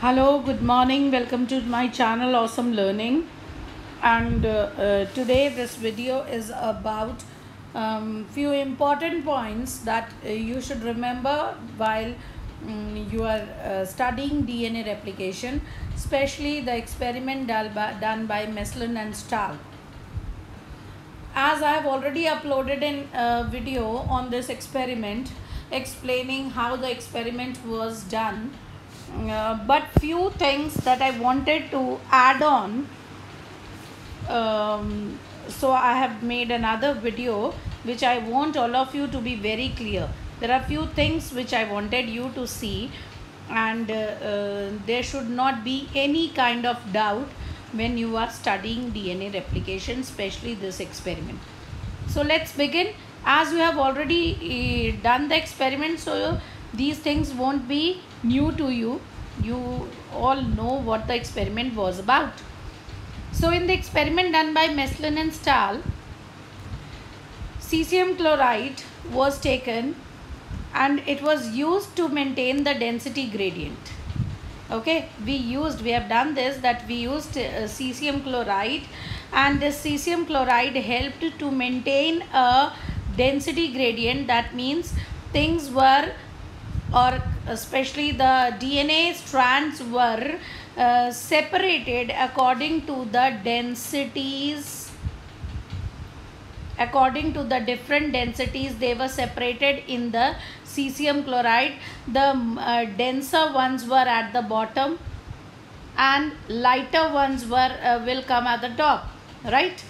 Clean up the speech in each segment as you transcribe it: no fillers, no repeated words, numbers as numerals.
Hello, good morning. Welcome to my channel Awesome Learning. And today this video is about few important points that you should remember while you are studying DNA replication, especially the experiment done by Meslin and Stahl. As I have already uploaded a video on this experiment explaining how the experiment was done, but few things that I wanted to add on, so I have made another video which I want all of you to be very clear. There are few things which I wanted you to see, and there should not be any kind of doubt when you are studying DNA replication, especially this experiment. So let's begin. As you have already done the experiment, so these things won't be new to you. You all know what the experiment was about. So in the experiment done by Meslin and Stahl, cesium chloride was taken and it was used to maintain the density gradient. Okay, we have done this, that we used cesium chloride, and this cesium chloride helped to maintain a density gradient. That means things were, or especially the DNA strands were separated according to the densities. According to the different densities, they were separated in the cesium chloride. The denser ones were at the bottom and lighter ones will come at the top, right?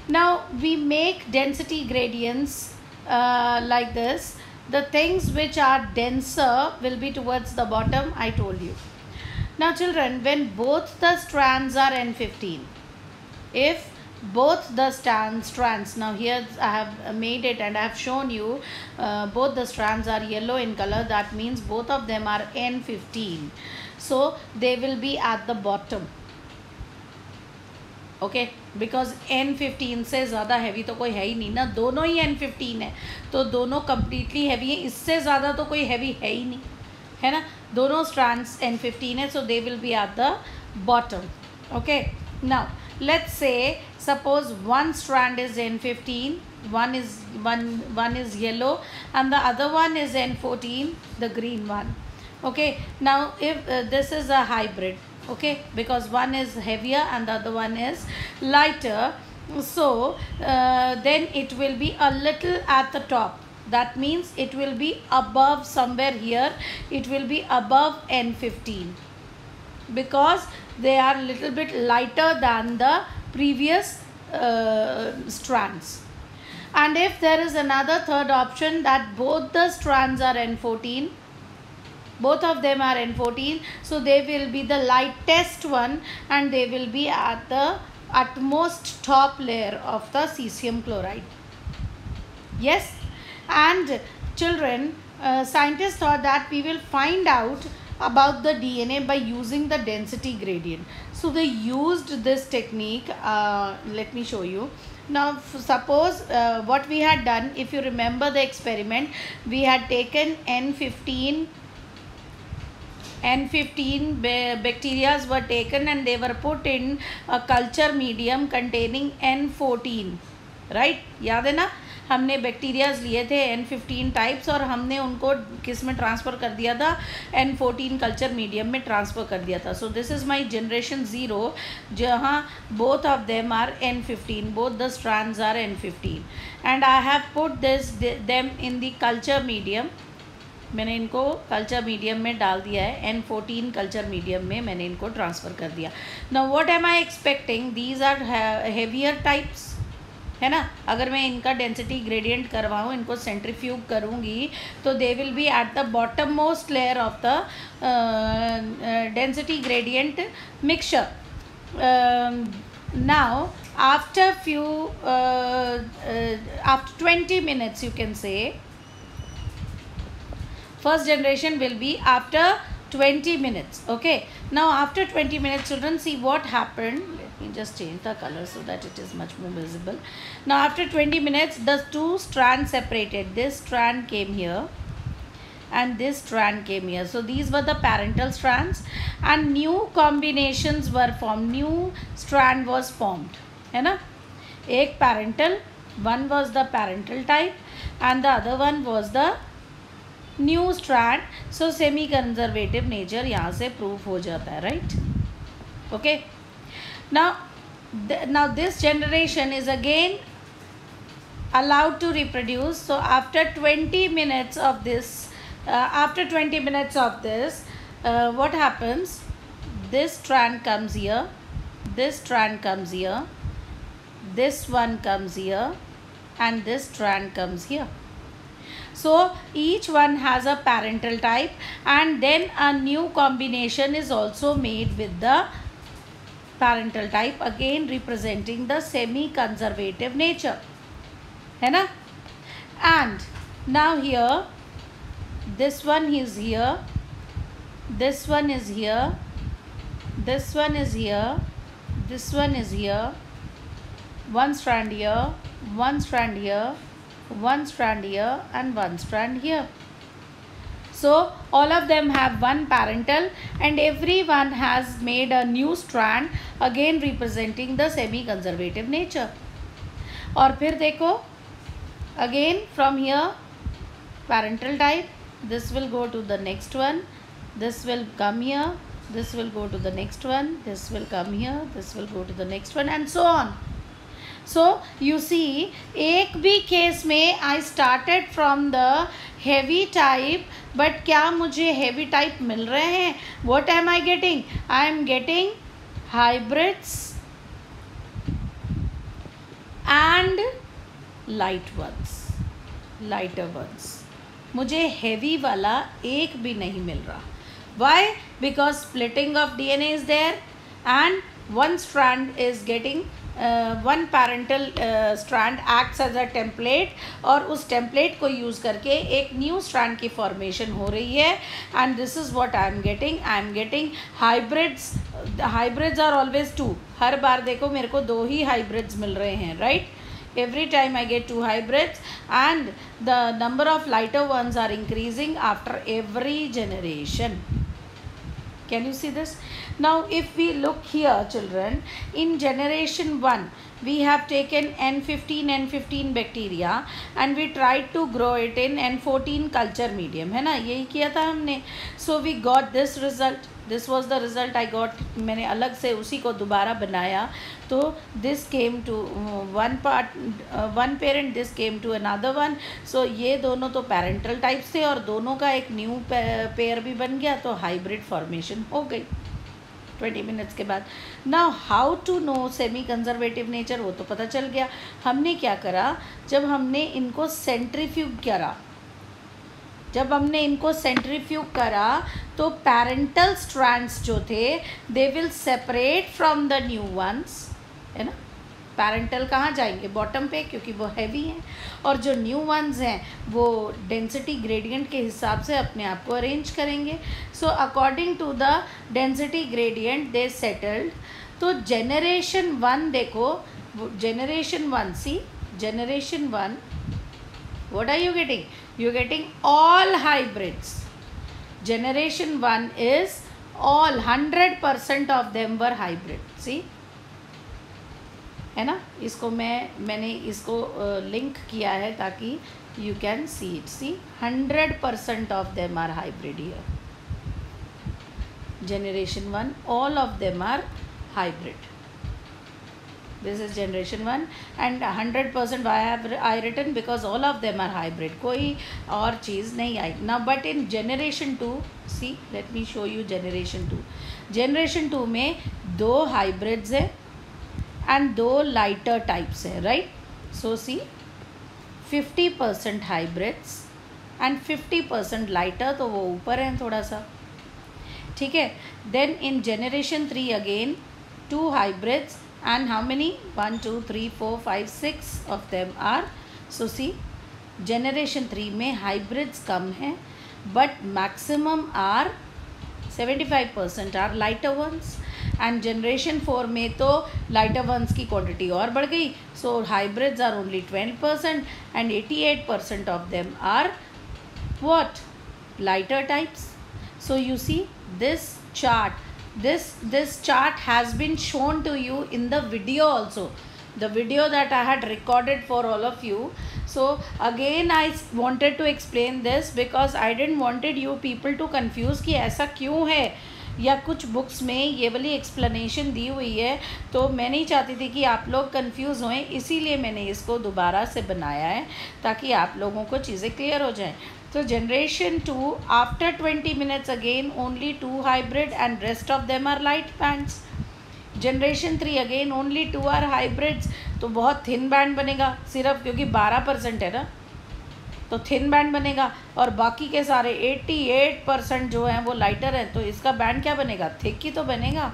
Now we make density gradients like this. The things which are denser will be towards the bottom, I told you. Now children, when both the strands are N15, if both the strands, now here I have made it and I have shown you both the strands are yellow in color, that means both of them are N15. So they will be at the bottom. Okay, because N15 से ज़्यादा heavy तो कोई है ही नहीं ना, दोनों ही N15 है तो दोनों कम्प्लीटली हैवी है, इससे ज़्यादा तो कोई हैवी है ही नहीं, है ना. दोनों स्ट्रैंड्स N15 है, so they will be at the bottom. Okay, now let's say suppose one strand is N15, one is yellow and the other one is N14, the green one. Okay, now if this is a hybrid, okay, because one is heavier and the other one is lighter, so then it will be a little at the top. That means it will be above, somewhere here it will be above N15, because they are little bit lighter than the previous strands. And if there is another third option that both the strands are N14, both of them are N14, so they will be the lightest one and they will be at the utmost top layer of the cesium chloride. Yes, and children, scientists thought that we will find out about the DNA by using the density gradient. So they used this technique. Let me show you. Now suppose what we had done, if you remember the experiment, we had taken N15 bacteria were taken and they were put in a culture medium containing N14, right? याद है ना, हमने bacterias लिए थे N15 types और हमने उनको किस में ट्रांसफ़र कर दिया था, N14 कल्चर मीडियम में ट्रांसफ़र कर दिया था. So this is my generation 0, जहाँ both of them are N15, both the strands are N15 and I have put this them in the culture medium. मैंने इनको कल्चर मीडियम में डाल दिया है, N14 कल्चर मीडियम में मैंने इनको ट्रांसफ़र कर दिया. Now what am I expecting, these are heavier types, है ना. अगर मैं इनका डेंसिटी ग्रेडियंट करवाऊँ, इनको सेंट्रीफ्यूग करूँगी, तो दे will be at the bottom most layer of the density gradient mixture. Now after 20 minutes you can say, first generation will be after 20 minutes. Okay, now after 20 minutes, children, see what happened. Let me just change the color so that it is much more visible. Now after 20 minutes, the two strands separated. This strand came here and this strand came here. So these were the parental strands and new combinations were formed, new strand was formed, है ना. एक parental, one was the parental type and the other one was the new strand. So semi conservative nature यहाँ से proof हो जाता है, right? Okay. Now this generation is again allowed to reproduce. So after 20 minutes of this, what happens? This strand comes here, this strand comes here, this one comes here, and this strand comes here. So each one has a parental type, and then a new combination is also made with the parental type, again representing the semi-conservative nature, है ना. And now here, this one is here, this one is here, this one is here, this one is here, one strand here, one strand here, one strand here, and one strand here. So all of them have one parental and everyone has made a new strand, again representing the semi conservative nature. और फिर देखो, again from here parental type, this will go to the next one, this will come here, this will go to the next one, this will come here, this will go to the next one, and so on. So you see, एक भी case में I started from the heavy type, but क्या मुझे heavy type मिल रहे हैं? What am I getting? I am getting hybrids and light ones, lighter ones. मुझे heavy वाला एक भी नहीं मिल रहा. Why? Because splitting of DNA is there and one strand is getting one parental strand acts as a template, और उस template को use करके एक new strand की formation हो रही है. And this is what I am getting. I am getting hybrids. The hybrids are always two. हर बार देखो मेरे को दो ही hybrids मिल रहे हैं, right? Every time I get two hybrids, and the number of lighter ones are increasing after every generation. Can you see this? Now if we look here, children, in generation 1 we have taken N15 bacteria and we tried to grow it in N14 culture medium, है ना, यही किया था हमने. So we got this result. This was the result I got. मैंने अलग से उसी को दोबारा बनाया. तो this came to one parent, this came to another one. So ये दोनों तो parental types थे और दोनों का एक new pair भी बन गया, तो hybrid formation हो गई 20 minutes के बाद. Now how to know semi conservative nature, वो तो पता चल गया. हमने क्या करा, जब हमने इनको सेंट्रीफ्यूग करा तो पेरेंटल स्ट्रैंड्स जो थे they will separate from the new ones, है ना. पेरेंटल कहाँ जाएंगे? बॉटम पे, क्योंकि वो हैवी हैं, और जो न्यू वंस हैं वो डेंसिटी ग्रेडियंट के हिसाब से अपने आप को अरेंज करेंगे. So according to the density gradient they settled. तो जनरेशन 1 देखो, generation 1, see generation 1, what are you getting? You're getting all hybrids. Generation 1 is all 100% of them were hybrid. See, है ना. इसको मैंने इसको लिंक किया है ताकि you can see it. See, 100% of them are hybrid here. Generation 1, all of them are hybrid. This is generation 1 and 100% why have I written? Because all of them are hybrid. कोई और चीज़ नहीं आई. Now but in generation 2, see, let me show you generation 2. Generation 2 में 2 hybrids है and 2 lighter types है, right? So see, 50% hybrids and 50% lighter, तो वो ऊपर हैं थोड़ा सा, ठीक है. Then in generation 3 again 2 hybrids and how many? 1 2 3 4 5 6 of them are. So see, generation 3 में hybrids कम हैं but maximum are 75% are lighter ones, and generation 4 में तो lighter ones की quantity और बढ़ गई. So hybrids are only 20% and 88% of them are what? lighter types. So you see this chart, this chart has been shown to you in the video also, the video that I had recorded for all of you. So again I wanted to explain this because I didn't wanted you people to confuse कि ऐसा क्यों है, या कुछ books में ये वाली explanation दी हुई है, तो मैं नहीं चाहती थी कि आप लोग कंफ्यूज हों, इसीलिए मैंने इसको दोबारा से बनाया है ताकि आप लोगों को चीज़ें क्लियर हो जाएं. So generation 2, after 20 minutes again only 2 hybrid and rest of them are light bands. Generation 3 again only 2 are hybrids. तो बहुत थिन बैंड बनेगा सिर्फ, क्योंकि 12% है ना, तो थिन बैंड बनेगा, और बाकी के सारे 88% जो हैं वो लाइटर हैं, तो इसका बैंड क्या बनेगा, थिक ही तो बनेगा,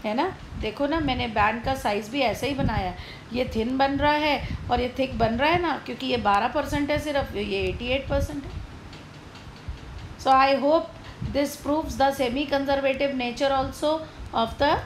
है ना. देखो ना, मैंने बैंड का साइज़ भी ऐसे ही बनाया है, ये थिन बन रहा है और ये थिक बन रहा है ना, क्योंकि ये 12% है सिर्फ, ये 88% है. So I hope this proves the semi conservative nature also of the